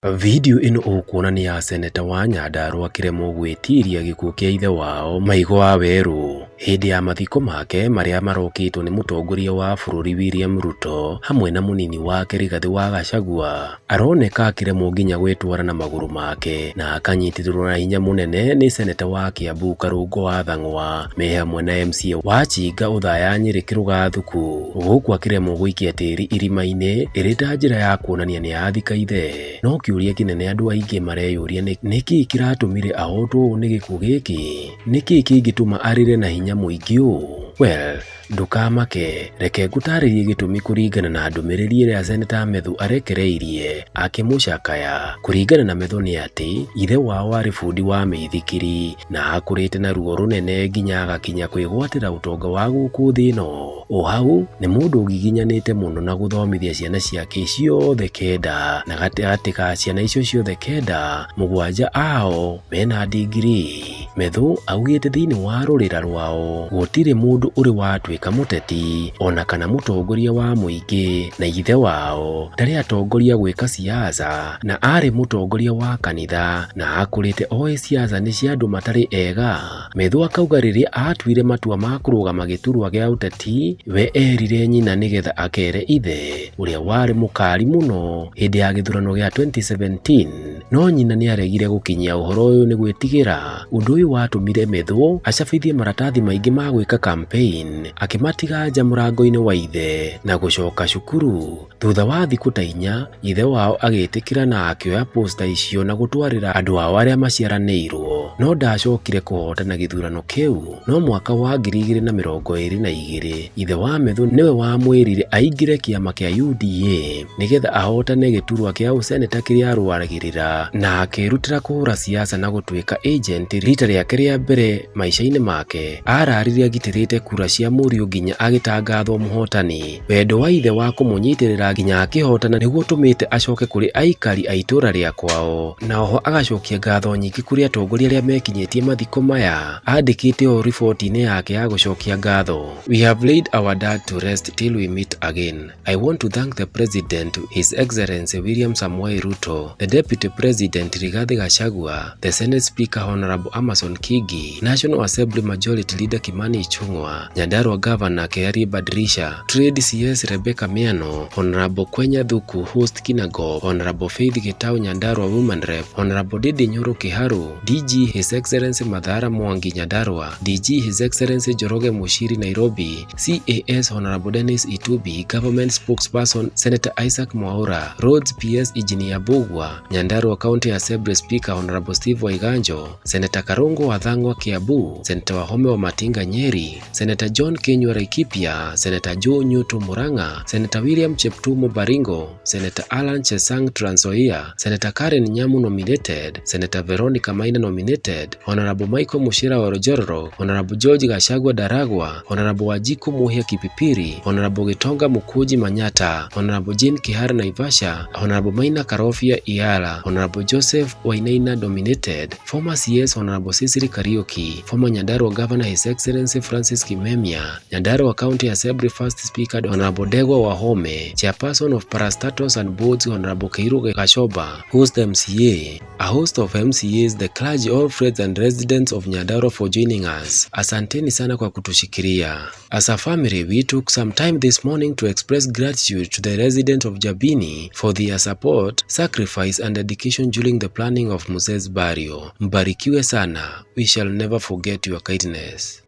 Video ino ukuonania ya seneta wa Nyandarua kiremo gwitiria gikuo kia ithe wao Maigo wa Weru hindi ya mathiko make maria marokitwo ni mutongoria wa bururi William Ruto hamwe na munini wake Rigathi wa Gachagua. Aroneka akiremo nginya gwitwara na maguru make na akanyitirwo na hinya munene ni seneta wa Kiambu Karungo wa Thang'wa me hamwe na MCA wa Chinga Uthaya Nyeri Kirugathuku guku akiremo gwikia tiri irima-ini irita njira ya kuonania ni athika ithe. No kiuria kinene andu aingi mareyuria niki kiratumire ahotwo ni gikuo giki, niki kingituma arire na hinya muingi u? Well, ndukamake, reke ngutaririe gitumi kuringana na ndumiriri iria seneta Methu arekereirie akimucakaya. Kuringana na Methu ni ati ithe wao ari bundi wa mithikiri na akurite na ruo runene nginya agakinya kwigwatira utonga wa guku thi no. O hau ni mundu ugiginyanite muno na guthomithia ciana ciake ciothe kenda, na gatagatĩ ka ciana icio ciothe kenda mugwanja ao mena digrii. Methu augite thiini wa rurira rwao gutire mundu uri watuika muteti ona kana mutongoria wa muingi, na ithe wao ndari atongoria gwika siasa na ari mutongoria wa kanitha na akurite oe siasa ni cia andu matari ega. Methu akauga riria atuire matua ma kurugama giturwa gia uteti we erire nyina nigetha akere ithe uria wari mukari muno hindi ya githurano gia 2017, no nyina ni aregire gukinyia uhoro uyu ni gwitigira. Undu uyu watumire Methu acabithie maratathi maingi ma gwika campaign akimatiga nja murango-ini wa ithe na gucoka cukuru. Thutha wa thiku ta 4 ithe wao agitikira na akioya posta icio na gutwarira andu ao aria maciaranirwo, no ndacokire kuhotana githurano kiu. No mwaka wa 2022 ithe wa Methu niwe wamwirire aingire kiama kia UDA nigetha ahotane giturwa kia useneta kiria arwaragirira, na akirutira kuhura siasa na gutuika agent rita riake ria mbere maisha-ini make. Araririe agitirite kura cia murio nginya agitangathwo muhotani. Wendo wa ithe wa kumunyitirira nginya akihotana niguo tumite acoke kuri aikari a itura ria kwao, na oho agacokia ngatho nyingi kuri atongoria aria mekinyitie mathiko maya. Andikite o riboti-ini yake ya gucokia ngatho: "We have laid our dad to rest till we meet again. I want to thank the President, His Excellency William Samoei Ruto, the Deputy President Rigathi Gachagua, the Senate Speaker Honorable Amason Kingi, National Assembly Majority Leader Kimani Ichung'wa, Nyandarua Governor Keari Badrisha, Trade CS Rebecca Miano, Honorable Kwenya Thuku Host Kinago, Honorable Faith Gitau Nyandarua Women Rep, Honorable Didi Nyoro Kiharu, DG His Excellency Mathara Mwangi Nyandarua, DG His Excellency Joroge Mushiri Nairobi, CAS Honorable Dennis Itubi, Government Spokesperson Senator Isaac Mwaura, Roads PS Engineer Bugwa, Nyandarua County Assembly Speaker Honorable Steve Waiganjo, Senator Karungo wa Thang'wa Kiambu, Senator Wahome wa Matinga Nyeri, Senator John Kenywa Laikipia, Senator Joe Nyuto Murang'a, Senator William Cheptumo Baringo, Senator Alan Chesang Trans Nzoia, Senator Karen Nyamu nominated, Senator Veronica Maina nominated, Honorable Michael Mushira wa Rojoro, Honorable George Gachagua Daragwa, Honorable Wajiko Muhia Kipipiri, Honorable Gitonga Mukuji Manyata, Honorable Jean Kihara Naivasha, Honorable Maina Karofia Iala, Honorable Joseph Wainaina nominated, former CS Honorable Sisiri Kariuki, former Nyandarua Governor His Excellency Francis Kimemia, Nyandarua County Assembly First Speaker Honorable Degwa Wahome, Chairperson of Parastatus and Boards Honorable Keiruge Gashoba, host MCA, a host of MCAs, the clergy, all friends and residents of Nyandarua for joining us. Asanteni sana kwa kutushikiria. As a family, we took some time this morning to express gratitude to the residents of Jabini for their support, sacrifice and dedication during the planning of Muzee's burial. Mbarikiwe sana. We shall never forget your kindness.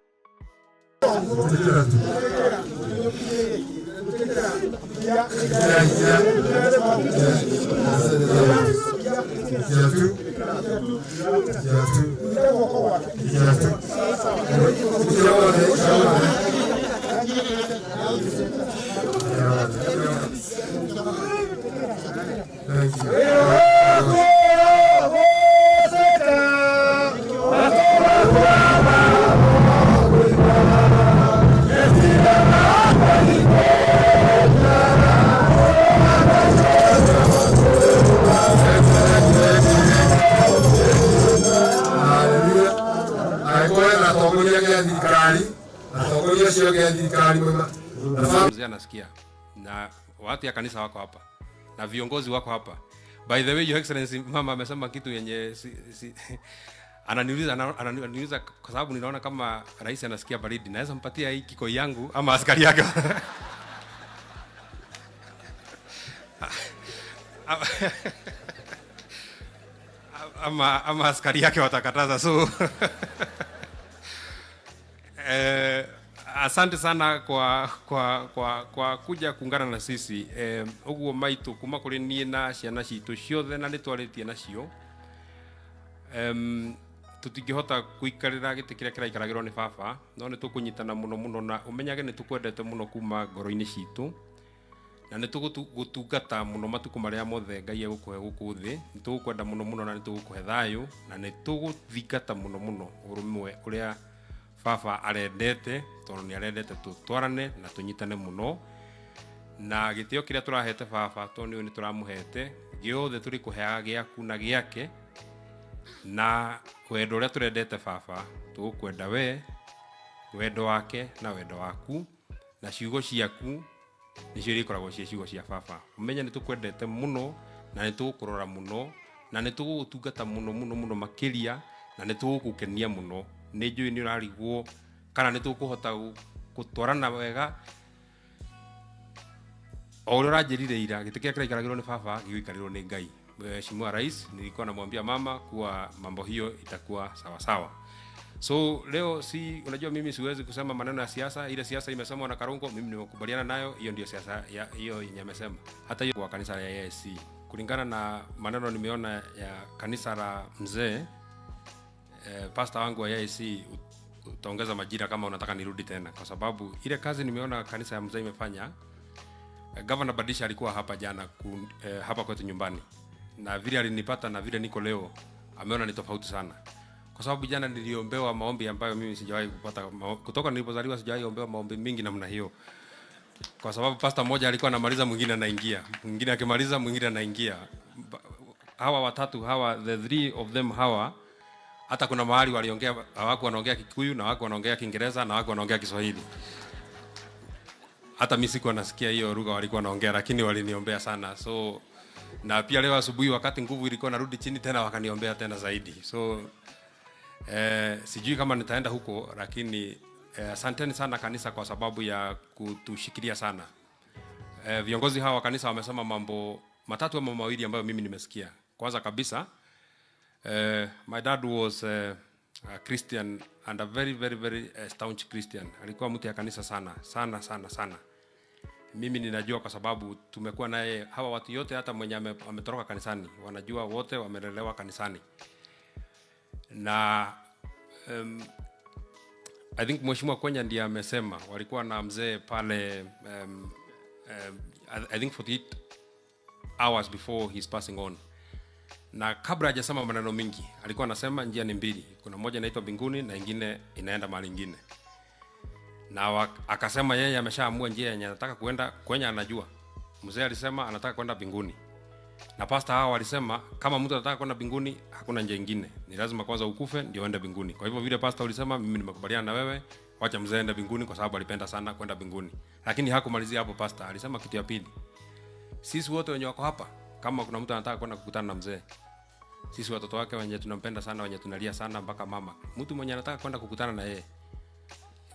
Anasikia na watu ya kanisa wako hapa na viongozi wako hapa, By the way, Your Excellency, mama amesema kitu yenye ananiuliza kwa sababu ninaona kama rais anasikia baridi. Naweza mpatia hii kiko yangu ama askari yake? ama askari yake watakataza. So asante sana kwa kuja kuungana na sisi. Uguo maitu kuma kuri nie na ciana citu ciothe na nitwaritie nacio. Tutingihota kuikarira giti kiria kiraikaragirwo ni baba, no nitukunyitana muno na umenyage nitukwendete muno kuma ngoro-ini citu, na nitugutungata muno matuku maria mothe Ngai egukuhe guku thi. Nitugukwenda muno na nitugukuhe thayu, na nituguthingata muno urumwe uria baba arendete, tondu ni arendete tutwarane na tunyitane muno, na gitio kiria turahete baba tondu ni turamuhete giothe turi kuheaga giaku na giake, na wendo uria turendete baba tugukwenda we, wendo wake na wendo waku, na ciugo ciaku nicio ikoragwo cie ciugo cia baba. Umenye ni tukwendete muno na ni tugukurora muno na ni tugutungata muno makiria, na ni tugukukenia muno. Ni njui ni urarigwo kana ni tukuhota gutwarana wega o uria uranjirire ira giti kiria kiraikaragirwo ni baba giguikarirwo ni Ngai. Mheshimiwa Rais, nilikuwa namwambia mama kuwa mambo hiyo itakuwa sawa. So leo unajua mimi siwezi kusema maneno ya siasa. Ile siasa imesemwa na Karungo, mimi nimekubaliana nayo, hiyo ndio siasa hiyo yenye amesema. Hata hiyo kwa kanisa la AIC, kulingana na maneno nimeona ya kanisa la mzee, pastor wangu wa AIC, utaongeza majira kama unataka nirudi tena, kwa sababu ile kazi nimeona kanisa ya mzee imefanya. Governor Badisha alikuwa hapa jana hapa kwetu nyumbani, na vile alinipata na vile niko leo ameona ni tofauti sana, kwa sababu jana niliombewa maombi ambayo mimi sijawahi kupata. Kutoka nilipozaliwa sijawahi ombewa maombi mingi namna hiyo, kwa sababu pastor mmoja alikuwa anamaliza mwingine anaingia, mwingine akimaliza mwingine anaingia. Hawa watatu the three of them hata kuna mahali waliongea, hawako wanaongea Kikuyu na hawako wanaongea Kiingereza na hawako wanaongea Kiswahili. Hata mimi sikuwa nasikia hiyo lugha walikuwa wanaongea, lakini waliniombea sana. So na pia leo asubuhi wakati nguvu ilikuwa narudi chini tena wakaniombea tena zaidi. So sijui kama nitaenda huko, lakini asanteni sana kanisa kwa sababu ya kutushikilia sana. Viongozi hawa wa kanisa wamesema mambo matatu ama mawili ambayo mimi nimesikia. Kwanza kabisa, my dad was a Christian and a very staunch Christian. Alikuwa mtu ya kanisa sana. Mimi ninajua kwa sababu tumekuwa naye, hawa watu yote hata mwenye ametoroka kanisani wanajua, wote wamelelewa kanisani. Na I think Mheshimiwa Kwenya ndiye amesema walikuwa na mzee pale I think 48 hours before his passing on. Na kabla hajasema maneno mingi alikuwa anasema njia ni mbili, kuna moja inaitwa mbinguni na nyingine inaenda mahali nyingine. Na akasema yeye ameshaamua njia yenye anataka kuenda. Kwenya anajua mzee alisema anataka kwenda mbinguni, na pastor hao walisema kama mtu anataka kwenda mbinguni hakuna njia nyingine, ni lazima kwanza ukufe ndio uende mbinguni. Kwa hivyo vile pastor ulisema, mimi nimekubaliana na wewe, wacha mzee aende mbinguni kwa sababu alipenda sana kwenda mbinguni. Lakini hakumalizia hapo. Pastor alisema kitu ya pili, sisi wote wenye wako hapa, kama kuna mtu anataka kwenda kukutana na mzee, sisi watoto wake wenye tunampenda sana, wenye tunalia sana mpaka mama, mtu mwenye anataka kwenda kukutana na yeye,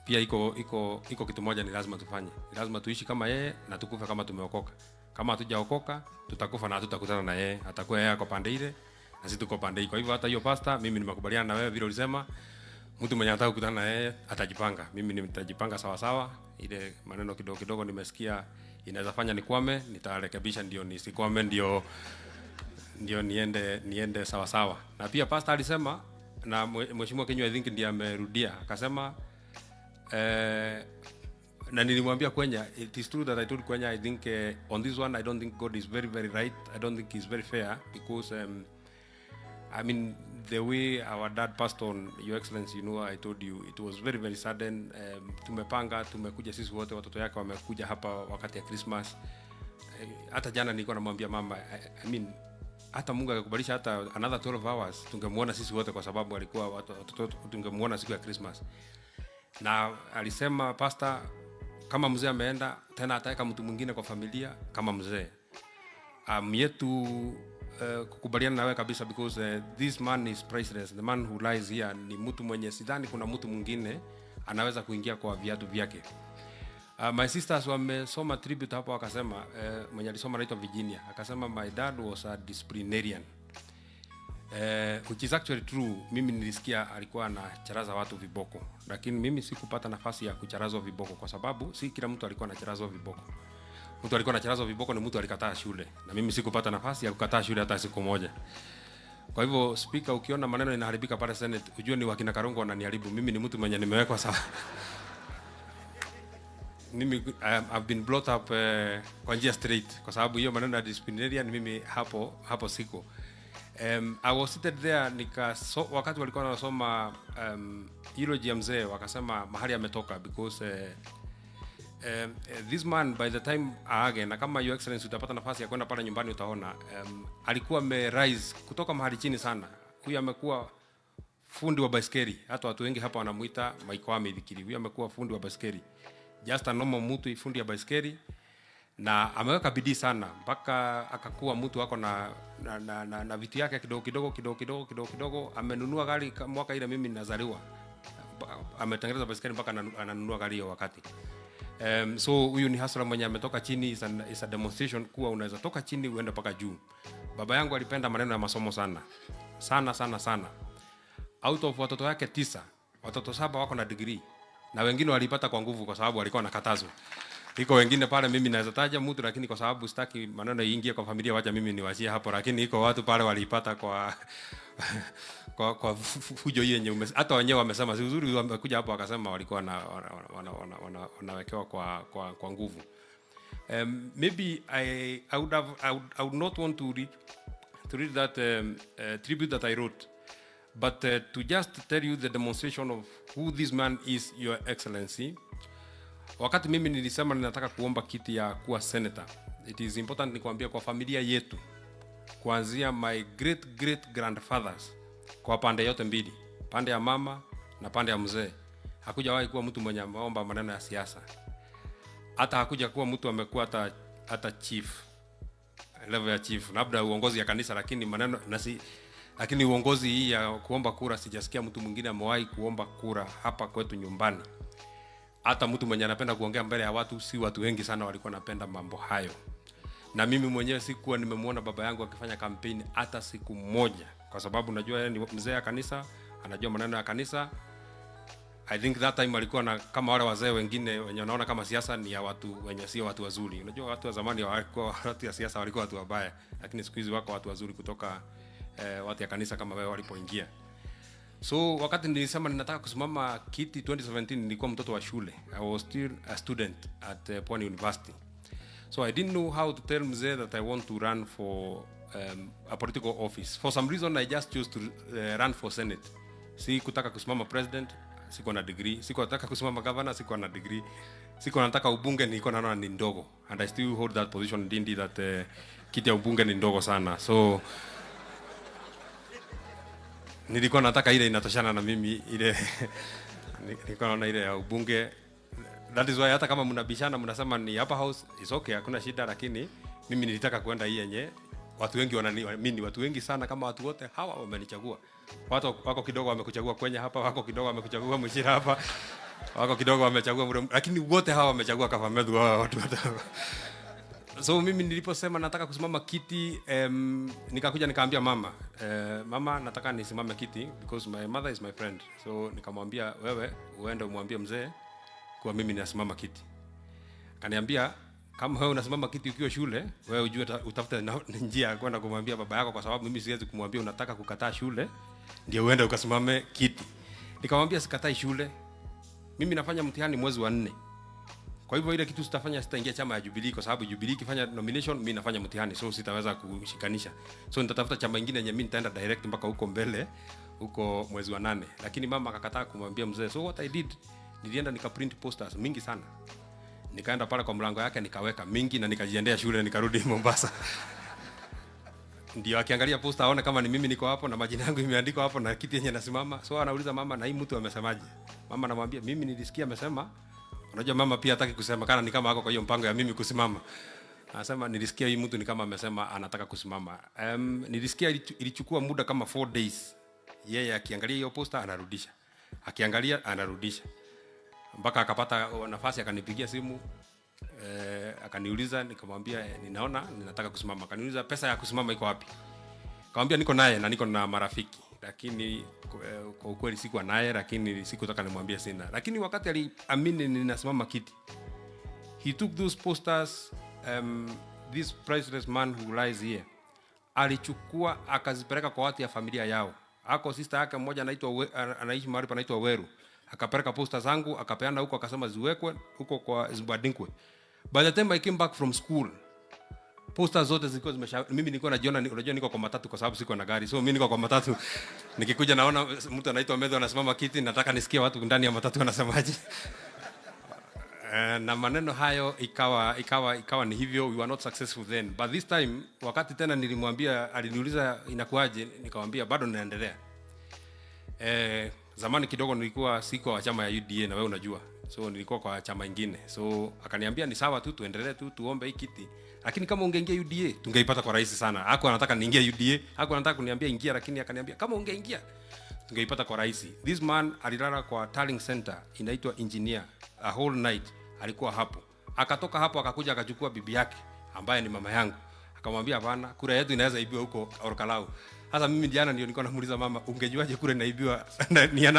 pia iko kitu moja ni lazima tufanye. Ni lazima tuishi kama yeye na tukufe kama tumeokoka. Kama hatujaokoka tutakufa na hatutakutana na yeye, atakuwa yeye kwa pande ile na sisi tuko pande hii. Kwa hivyo hata hiyo pastor, mimi nimekubaliana na wewe vile ulisema, mtu mwenye anataka kukutana na yeye atajipanga. Mimi nitajipanga sawa. Ile maneno kidogo nimesikia inaweza fanya nikwame, nitarekebisha ndio nisikwame, ndio niende sawa. Na pia pastor alisema, na Mheshimiwa Kinene I think ndiye amerudia akasema, na nilimwambia Kwenya, it is true that I told Kwenya I think on this one I don't think God is very right. I don't think he's very fair because I mean the way our dad passed on, Your Excellency, you know, I told you it was very sudden. Tumekuja sisi wote, watoto yake wamekuja hapa wakati ya Christmas. Hata jana nilikuwa namwambia mama, I mean hata Mungu akakubalisha hata another 12 hours tungemuona sisi wote, kwa sababu alikuwa watoto tungemuona siku ya Christmas. Na alisema pastor, kama mzee ameenda tena ataweka mtu mwingine kwa familia kama mzee. Yetu kukubaliana na wewe kabisa because this man is priceless. The man who lies here ni mtu mwenye sidhani kuna mtu mwingine anaweza kuingia kwa viatu vyake. My sisters wamesoma tribute hapo wakasema mwenye alisoma anaitwa Virginia akasema my dad was a disciplinarian. Which is actually true. Mimi nilisikia alikuwa anacharaza watu viboko, lakini mimi sikupata nafasi ya kucharazwa viboko kwa sababu si kila mtu alikuwa anacharazwa viboko. Mtu alikuwa anacharazwa viboko ni mtu alikataa shule, na mimi sikupata nafasi ya kukataa shule hata siku moja. Kwa hivyo speaker, ukiona maneno inaharibika pale Senate ujue ni wakina Karongo wananiharibu. Mimi ni mtu mwenye nimewekwa sawa. Mimi I've been brought up kwa njia straight kwa sababu hiyo maneno ya disciplinarian mimi hapo siko. I was seated there wakati walikuwa wanasoma eulogy ya mzee wakasema mahali ametoka because this man by the time aage, na kama your excellency utapata nafasi ya kwenda pale nyumbani utaona alikuwa rise kutoka mahali chini sana. Huyu amekuwa fundi wa baiskeli, hata watu wengi hapa wanamuita Maithori. Huyu amekuwa fundi wa baiskeli, just a normal mtu fundi ya baiskeli, na ameweka bidii sana mpaka akakuwa mtu wako na vitu yake kidogo. Amenunua gari mwaka ile mimi ninazaliwa, ametengeneza baiskeli mpaka ananunua gari hiyo wakati. So huyu ni hustler mwenye ametoka chini. Is a demonstration kuwa unaweza toka chini uende mpaka juu. Baba yangu alipenda maneno ya masomo sana. Out of watoto yake 9, watoto 7 wako na degree, na wengine walipata kwa nguvu kwa sababu walikuwa nakatazwa. Iko wengine pale mimi naweza taja mtu, lakini kwa sababu sitaki maneno iingie kwa familia, wacha mimi niwachie hapo, lakini iko watu pale walipata kwa kwa fujo hiyo yenye hata wenyewe wamesema si uzuri. Wamekuja hapo wakasema walikuwa wanawekewa kwa nguvu. Maybe I would not want to read that tribute that I wrote, but to just tell you the demonstration of who this man is, Your Excellency. Wakati mimi nilisema ninataka kuomba kiti ya kuwa senator, it is important nikwambia kwa familia yetu, kuanzia my great grandfathers kwa pande yote mbili, pande ya mama na pande ya mzee, hakujawahi kuwa mtu mwenye ameomba maneno ya siasa. Hata hakuja kuwa mtu amekuwa hata chief, level ya chief, labda uongozi ya kanisa, lakini uongozi hii ya kuomba kura sijasikia mtu mwingine amewahi kuomba kura hapa kwetu nyumbani. Hata mtu mwenye anapenda kuongea mbele ya watu, si watu wengi sana walikuwa napenda mambo hayo. Na mimi mwenyewe sikuwa nimemuona baba yangu akifanya kampeni hata siku moja, kwa sababu najua yeye ni mzee ya kanisa, anajua maneno ya kanisa. I think that time alikuwa na kama wale wazee wengine wenye wanaona kama siasa ni ya watu wenye sio watu wazuri. Unajua watu wa zamani walikuwa watu ya siasa walikuwa watu wabaya, lakini siku hizi wako watu wazuri kutoka watu ya kanisa kama wewe walipoingia. So wakati nilisema ninataka kusimama kiti 2017, nilikuwa mtoto wa shule. I was still a student at Pwani University. So I didn't know how to tell mzee that I want to run for a political office. For some reason I just chose to run for Senate. Si kutaka kusimama president, siko na degree. Siko nataka kusimama governor, siko na degree. Siko nataka ubunge, niko naona ni ndogo. And I still hold that position, dindi that kiti ya ubunge ni ndogo sana. So nilikuwa nataka ile inatoshana na mimi, ile nilikuwa naona ile ya ubunge. That is why hata kama mnabishana mnasema ni upper house, is okay, hakuna shida, lakini mimi nilitaka kwenda hii yenye watu wengi wananiamini. Watu wengi sana kama watu wote hawa wamenichagua. Watu wako kidogo wamekuchagua kwenye hapa, wako kidogo wamekuchagua Njira hapa, wako kidogo wamechagua, lakini wote hawa wamechagua Kaba Methu hawa watu wote. So mimi niliposema nataka kusimama kiti, nikakuja nikaambia mama, mama nataka nisimame kiti because my mother is my friend. So nikamwambia wewe uende umwambie mzee kwa mimi nasimama kiti. Akaniambia kama wewe unasimama kiti ukiwa shule, wewe ujue utafute njia ya kwenda kumwambia baba yako, kwa sababu mimi siwezi kumwambia unataka kukataa shule ndio uende ukasimame kiti. Nikamwambia sikatai shule, mimi nafanya mtihani mwezi wa 4. Kwa hivyo ile kitu sitafanya, sitaingia chama ya Jubilee kwa sababu Jubilee ikifanya nomination mimi nafanya mtihani, so sitaweza kushikanisha. So nitatafuta chama kingine yenye mimi nitaenda direct mpaka huko mbele, huko mwezi wa 8. Lakini mama akakataa kumwambia mzee. So what I did, nilienda nikaprint posters mingi sana. Nikaenda pale kwa mlango yake nikaweka mingi na nikajiendea shule, nikarudi Mombasa. Ndio akiangalia poster aone kama ni mimi niko hapo na majina yangu imeandikwa hapo na kiti yenye nasimama. So anauliza mama, na hii mtu amesemaje? Mama anamwambia mimi nilisikia amesema. Unajua mama pia hataki kusema kana ni kama hako kwa hiyo mpango ya mimi kusimama. Anasema nilisikia hii mtu ni kama amesema anataka kusimama. Nilisikia ilichukua muda kama 4 days. Yeye akiangalia hiyo poster anarudisha. Akiangalia anarudisha. Mpaka akapata nafasi akanipigia simu. Akaniuliza, nikamwambia ninaona ninataka kusimama. Akaniuliza pesa ya kusimama iko wapi? Nikamwambia niko naye na niko na marafiki. Lakini kwa ukweli sikuwa naye, lakini sikutaka nimwambie sina. Lakini wakati aliamini ninasimama kiti, he took those posters, this priceless man who lies here, alichukua akazipeleka kwa watu ya familia yao. Ako sister yake mmoja anaishi mahali panaitwa Weru, akapeleka posters zangu akapeana huko, akasema ziwekwe huko kwa Zibadinkwe. By the time I came back from school, posters zote zilikuwa mimi nilikuwa najiona, unajua niko kwa matatu kwa sababu siko na gari, so mimi niko kwa matatu nikikuja naona mtu anaitwa Methu anasimama kiti, nataka nisikie watu ndani ya matatu wanasemaje. Na maneno hayo ikawa ni hivyo. We were not successful then, but this time wakati tena nilimwambia, aliniuliza inakuaje, nikamwambia bado naendelea. Zamani kidogo nilikuwa siko wa chama ya UDA na wewe unajua, so nilikuwa kwa chama ingine, so akaniambia ni sawa tu, tuendelee tu, tuombe hii kiti, lakini kama ungeingia UDA tungeipata kwa rahisi sana. Hako anataka niingie UDA, hako anataka kuniambia ingia, lakini akaniambia kama ungeingia tungeipata kwa rahisi. This man alilala kwa Tallying Center inaitwa Engineer a whole night, alikuwa hapo. Akatoka hapo akakuja akachukua bibi yake ambaye ni mama yangu, akamwambia bana, kura yetu inaweza ibiwa huko Orkalau. Sasa mimi jana ndio nilikuwa namuuliza mama, ungejuaje kura inaibiwa? Ni ya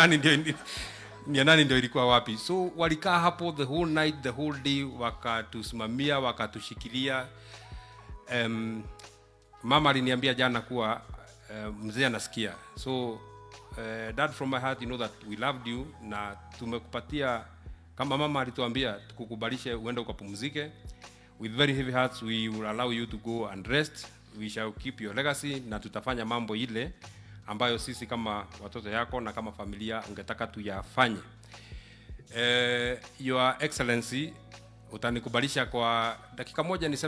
nani ndio ilikuwa wapi? So walikaa hapo the whole night, the whole day, wakatusimamia, wakatushikilia. Mama aliniambia jana kuwa mzee anasikia. So dad, from my heart, you know that we loved you, na tumekupatia, kama mama alituambia tukukubalishe uende ukapumzike. With very heavy hearts we will allow you to go and rest. We shall keep your legacy, na tutafanya mambo ile ambayo sisi kama watoto yako na kama familia ungetaka tuyafanye. Your Excellency, utanikubalisha kwa dakika moja niseme